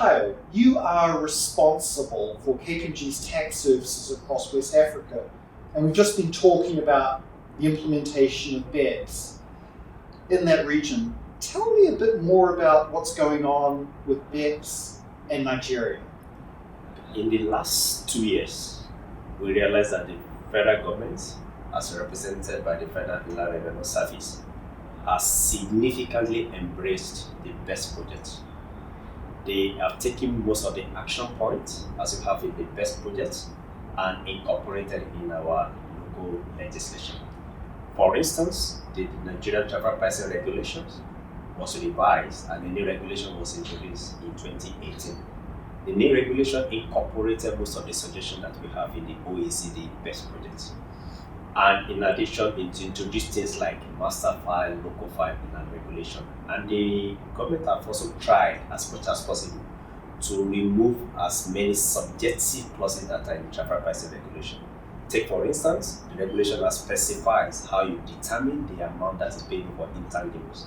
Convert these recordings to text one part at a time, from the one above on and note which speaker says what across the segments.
Speaker 1: Tayo, you are responsible for KPMG's tax services across West Africa, and we've just been talking about the implementation of BEPS in that region. Tell me a bit more about what's going on with BEPS and Nigeria.
Speaker 2: In the last 2 years, we realized that the federal government, as represented by the Federal Inland Revenue Service, has significantly embraced the BEPS project. They have taken most of the action points, as you have in the BEPS project, and incorporated in our local legislation. For instance, the Nigerian Transfer Pricing Regulations was revised and the new regulation was introduced in 2018. The new regulation incorporated most of the suggestions that we have in the OECD BEPS project. And in addition, it introduced things like master file, local file, and regulation. And the government have also tried as much as possible to remove as many subjective clauses that are in the transfer pricing regulation. Take for instance, the regulation that specifies how you determine the amount that is paid for intangibles.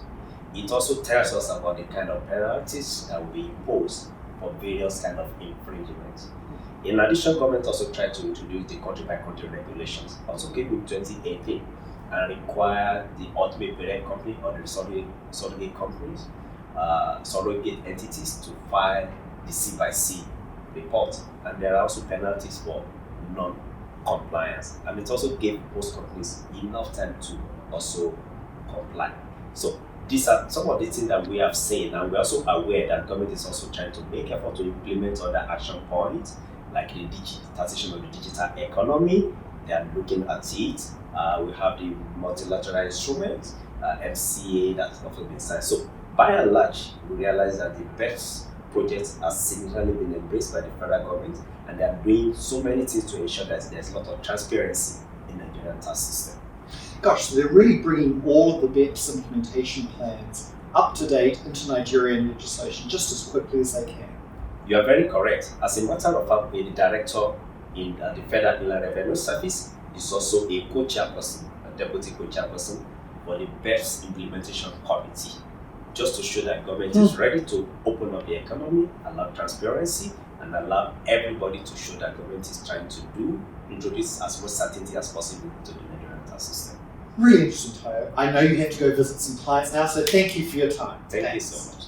Speaker 2: It also tells us about the kind of penalties that will be imposed for various kind of infringements. In addition, government also tried to introduce the country-by-country regulations, also came in 2018, and required the ultimate parent company or the surrogate companies, surrogate entities to file the C/C report, and there are also penalties for non-compliance. And it also gave most companies enough time to also comply. So these are some of the things that we have seen, and we're also aware that government is also trying to make effort to implement other action points, like the digitization of the digital economy. They are looking at it. We have the multilateral instruments, MCA, that's also been signed. So by and large, we realize that the BEPS project has significantly been embraced by the federal government, and they are doing so many things to ensure that there's a lot of transparency in the Nigerian tax system.
Speaker 1: Gosh, so they're really bringing all of the BEPS implementation plans up to date into Nigerian legislation just as quickly as they can.
Speaker 2: You are very correct. As a matter of fact, the director in the Federal Inland Revenue Service is also a co-chairperson, a deputy co-chairperson for the BEPS Implementation Committee, just to show that government is ready to open up the economy, allow transparency, and allow everybody to show that government is trying to introduce as much certainty as possible to the Nigerian tax system.
Speaker 1: Really interesting, Tayo. I know you have to go visit some clients now, so thank you for your time.
Speaker 2: Thank you so much.